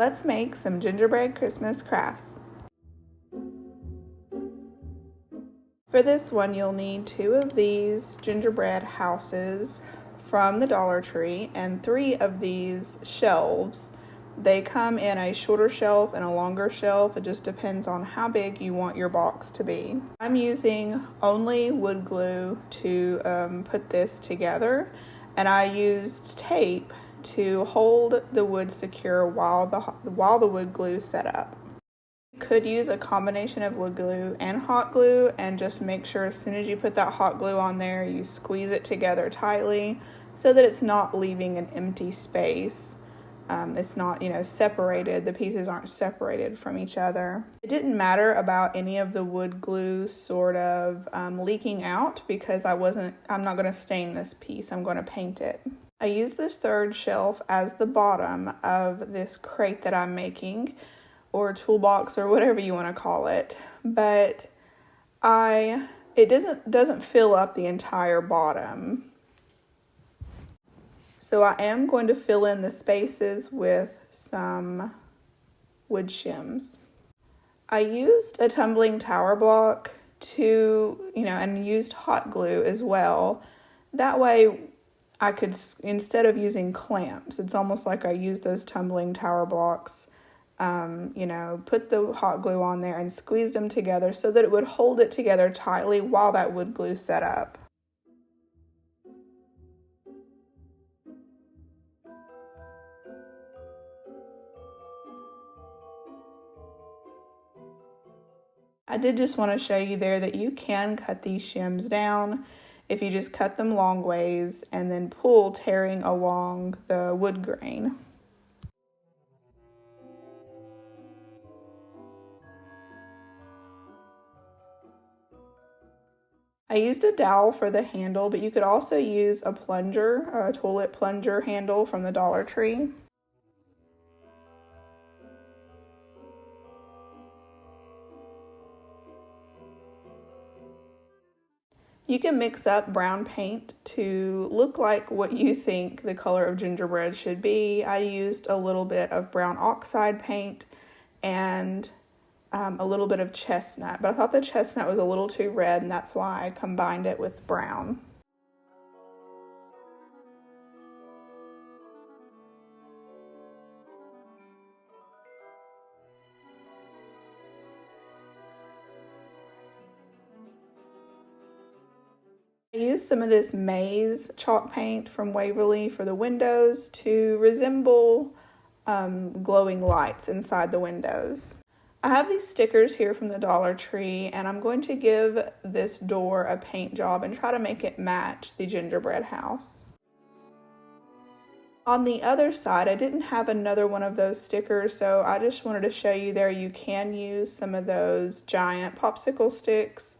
Let's make some gingerbread Christmas crafts. For this one, you'll need 2 of these gingerbread houses from the Dollar Tree and 3 of these shelves. They come in a shorter shelf and a longer shelf. It just depends on how big you want your box to be. I'm using only wood glue to put this together, and I used tape to hold the wood secure while the wood glue set up. You could use a combination of wood glue and hot glue, and just make sure as soon as you put that hot glue on there, you squeeze it together tightly so that it's not leaving an empty space. It's not, separated. The pieces aren't separated from each other. It didn't matter about any of the wood glue sort of leaking out, because I'm not going to stain this piece. I'm going to paint it. I used this 3rd shelf as the bottom of this crate that I'm making, or toolbox, or whatever you want to call it, but it doesn't fill up the entire bottom. So I am going to fill in the spaces with some wood shims. I used a tumbling tower block and used hot glue as well. That way I could, instead of using clamps, it's almost like I used those tumbling tower blocks, put the hot glue on there and squeezed them together so that it would hold it together tightly while that wood glue set up. I did just want to show you there that you can cut these shims down if you just cut them long ways and then pull, tearing along the wood grain. I used a dowel for the handle, but you could also use a toilet plunger handle from the Dollar Tree. You can mix up brown paint to look like what you think the color of gingerbread should be. I used a little bit of brown oxide paint and a little bit of chestnut, but I thought the chestnut was a little too red, and that's why I combined it with brown. I used some of this maize chalk paint from Waverly for the windows to resemble glowing lights inside the windows. I have these stickers here from the Dollar Tree, and I'm going to give this door a paint job and try to make it match the gingerbread house. On the other side, I didn't have another one of those stickers, so I just wanted to show you there you can use some of those giant popsicle sticks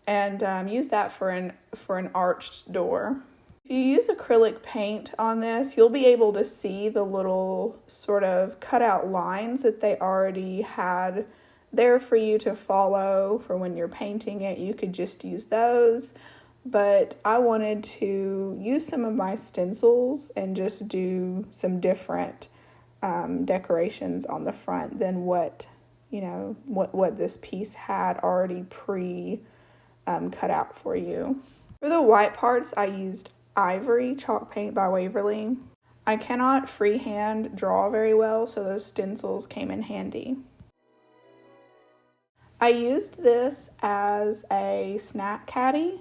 and use that for an arched door. If you use acrylic paint on this, you'll be able to see the little sort of cutout lines that they already had there for you to follow for when you're painting it. You could just use those, but I wanted to use some of my stencils and just do some different decorations on the front than what this piece had already cut out for you. For the white parts, I used Ivory chalk paint by Waverly. I cannot freehand draw very well, so those stencils came in handy. I used this as a snack caddy.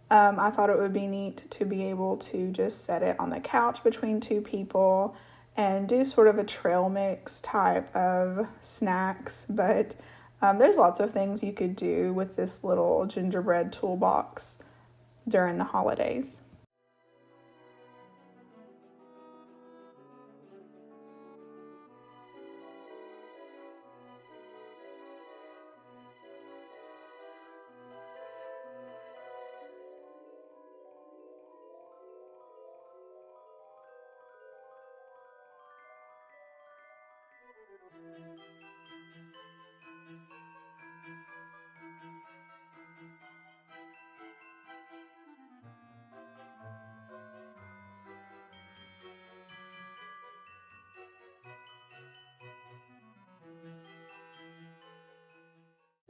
I thought it would be neat to be able to just set it on the couch between 2 people and do sort of a trail mix type of snacks, but there's lots of things you could do with this little gingerbread toolbox during the holidays.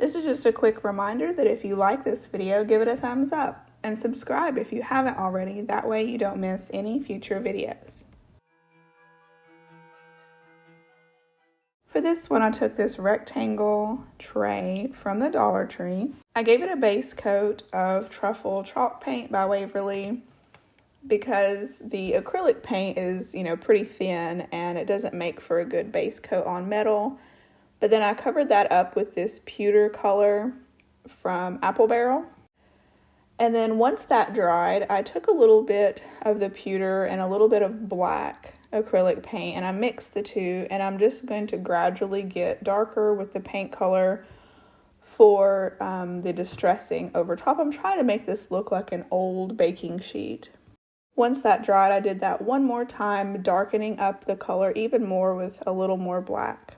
This is just a quick reminder that if you like this video, give it a thumbs up and subscribe if you haven't already. That way you don't miss any future videos. For this one, I took this rectangle tray from the Dollar Tree. I gave it a base coat of truffle chalk paint by Waverly because the acrylic paint is, pretty thin and it doesn't make for a good base coat on metal. But then I covered that up with this pewter color from Apple Barrel. And then once that dried, I took a little bit of the pewter and a little bit of black acrylic paint and I mixed the two, and I'm just going to gradually get darker with the paint color for the distressing over top. I'm trying to make this look like an old baking sheet. Once that dried, I did that one more time, darkening up the color even more with a little more black.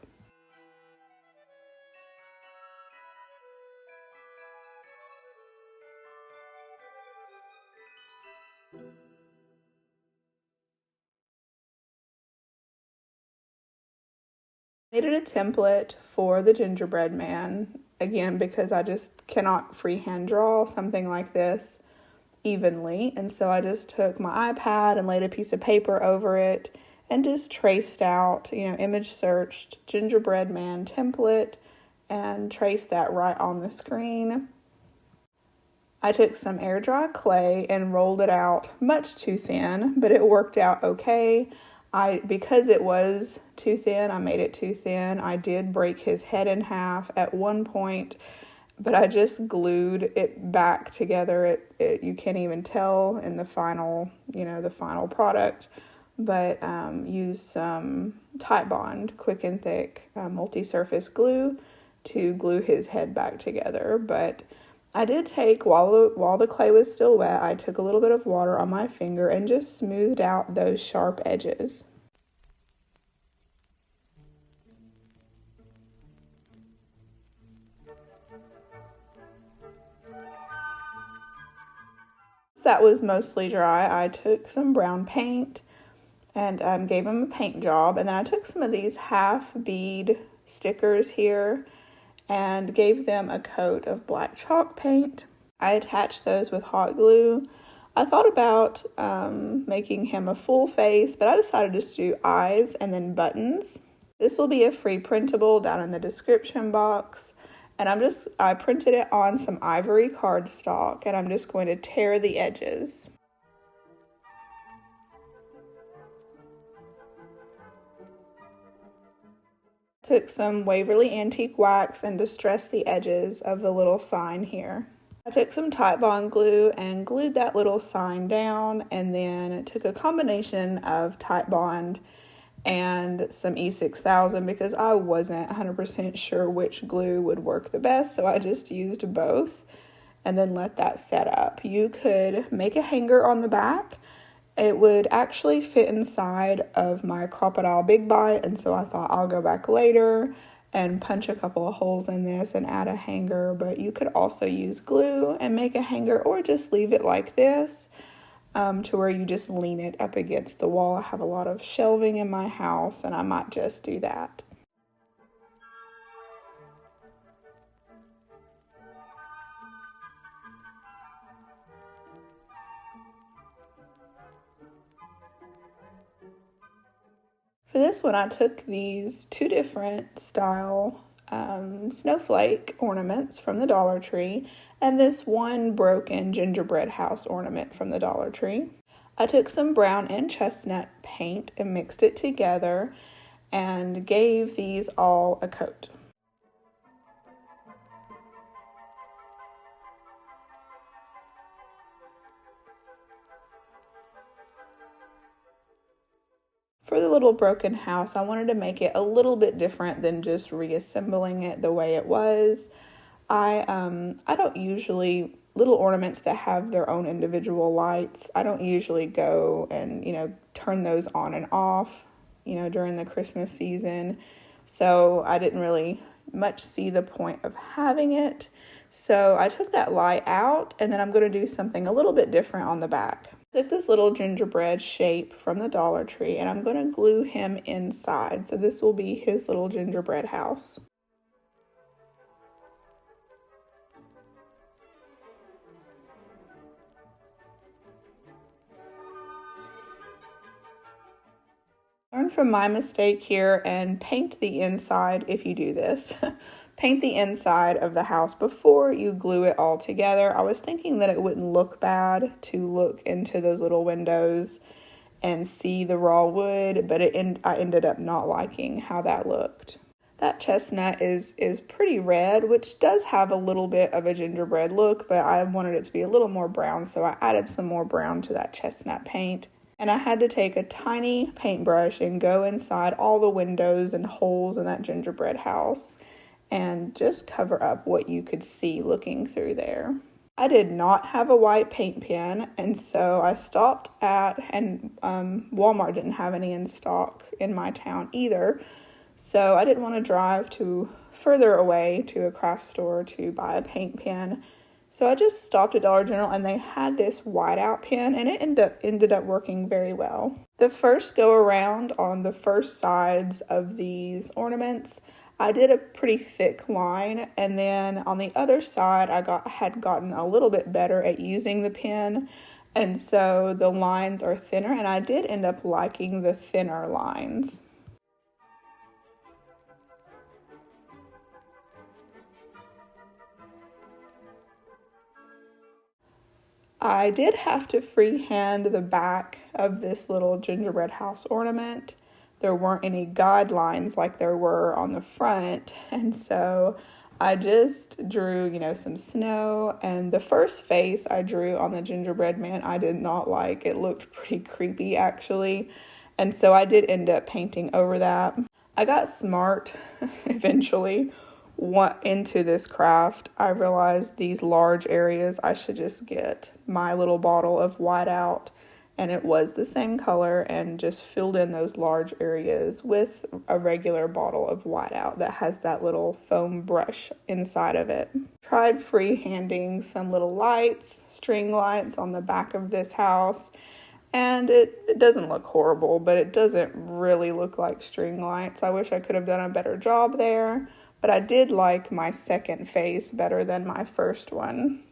I needed a template for the Gingerbread Man, again, because I just cannot freehand draw something like this evenly. And so I just took my iPad and laid a piece of paper over it and just traced out, image searched Gingerbread Man template and traced that right on the screen. I took some air dry clay and rolled it out much too thin, but it worked out okay. Because it was too thin, I made it too thin. I did break his head in half at one point, but I just glued it back together. You can't even tell in the final, the final product, but used some Titebond Quick and Thick multi-surface glue to glue his head back together. But I did take, while the clay was still wet, I took a little bit of water on my finger and just smoothed out those sharp edges. That was mostly dry. I took some brown paint and gave him a paint job, and then I took some of these half bead stickers here and gave them a coat of black chalk paint. I attached those with hot glue. I thought about making him a full face, but I decided just to do eyes and then buttons. This will be a free printable down in the description box. And I printed it on some ivory cardstock, and I'm just going to tear the edges. Took some Waverly Antique Wax and distressed the edges of the little sign here. I took some Titebond glue and glued that little sign down, and then took a combination of Titebond and some E6000 because I wasn't 100% sure which glue would work the best, so I just used both and then let that set up. You could make a hanger on the back. It would actually fit inside of my Crocodile Big Bite, and so I thought I'll go back later and punch a couple of holes in this and add a hanger, but you could also use glue and make a hanger or just leave it like this to where you just lean it up against the wall. I have a lot of shelving in my house and I might just do that. For this one, I took these two different style snowflake ornaments from the Dollar Tree and this one broken gingerbread house ornament from the Dollar Tree. I took some brown and chestnut paint and mixed it together and gave these all a coat. For the little broken house, I wanted to make it a little bit different than just reassembling it the way it was. I don't usually, little ornaments that have their own individual lights, I don't usually go and, turn those on and off, during the Christmas season. So I didn't really much see the point of having it. So I took that light out, and then I'm going to do something a little bit different on the back. I took this little gingerbread shape from the Dollar Tree, and I'm going to glue him inside. So this will be his little gingerbread house. Learn from my mistake here and paint the inside if you do this. Paint the inside of the house before you glue it all together. I was thinking that it wouldn't look bad to look into those little windows and see the raw wood, but I ended up not liking how that looked. That chestnut is pretty red, which does have a little bit of a gingerbread look, but I wanted it to be a little more brown, so I added some more brown to that chestnut paint. And I had to take a tiny paintbrush and go inside all the windows and holes in that gingerbread house and just cover up what you could see looking through there. I did not have a white paint pen, and so I stopped and Walmart didn't have any in stock in my town either. So I didn't want to drive further away to a craft store to buy a paint pen. So I just stopped at Dollar General and they had this whiteout pen, and it ended up working very well. The first go around on the first sides of these ornaments, I did a pretty thick line, and then on the other side I had gotten a little bit better at using the pen, and so the lines are thinner, and I did end up liking the thinner lines. I did have to freehand the back of this little gingerbread house ornament. There weren't any guidelines like there were on the front, and so I just drew, some snow, and the first face I drew on the Gingerbread Man I did not like. It looked pretty creepy actually, and so I did end up painting over that. I got smart eventually into this craft. I realized these large areas I should just get my little bottle of whiteout, and it was the same color, and just filled in those large areas with a regular bottle of whiteout that has that little foam brush inside of it. Tried freehanding some little lights, string lights on the back of this house, and it doesn't look horrible, but it doesn't really look like string lights. I wish I could have done a better job there. But I did like my second face better than my first one.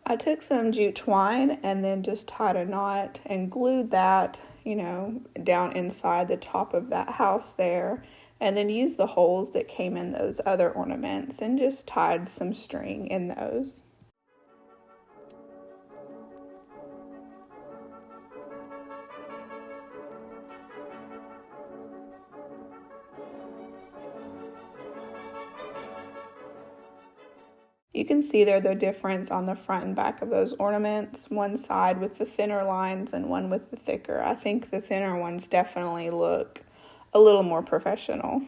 I took some jute twine and then just tied a knot and glued that down inside the top of that house there, and then used the holes that came in those other ornaments and just tied some string in those. You can see there the difference on the front and back of those ornaments, one side with the thinner lines and one with the thicker. I think the thinner ones definitely look a little more professional.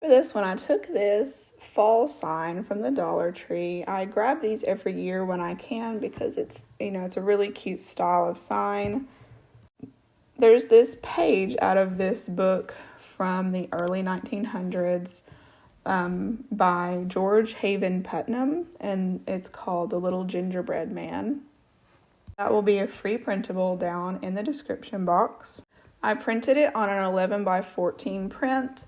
For this one, I took this fall sign from the Dollar Tree. I grab these every year when I can because it's a really cute style of sign. There's this page out of this book from the early 1900s by George Haven Putnam, and it's called The Little Gingerbread Man. That will be a free printable down in the description box. I printed it on an 11 by 14 print.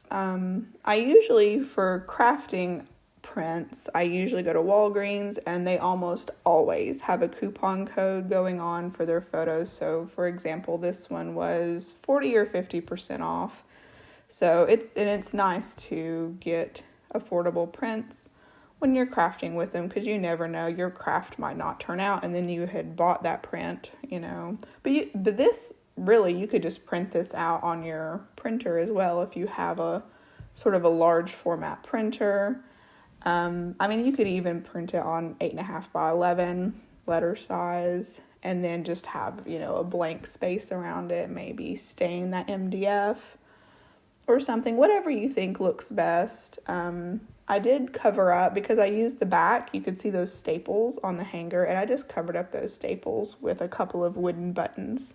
I usually, for crafting prints, I usually go to Walgreens, and they almost always have a coupon code going on for their photos. So, for example, this one was 40 or 50% off. So it's nice to get affordable prints when you're crafting with them, because you never know, your craft might not turn out, and then you had bought that print, But this, really, you could just print this out on your printer as well if you have a sort of a large format printer. You could even print it on 8.5 by 11 letter size and then just have, a blank space around it, maybe stain that MDF or something, whatever you think looks best. I did cover up, because I used the back, you could see those staples on the hanger, and I just covered up those staples with a couple of wooden buttons.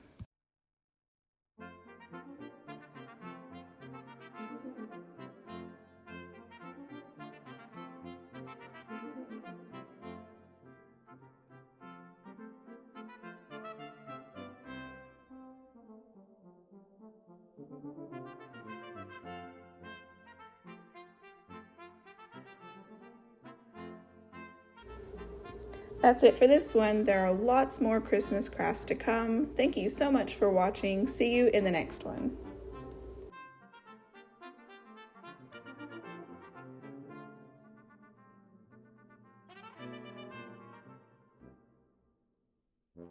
That's it for this one. There are lots more Christmas crafts to come. Thank you so much for watching. See you in the next one.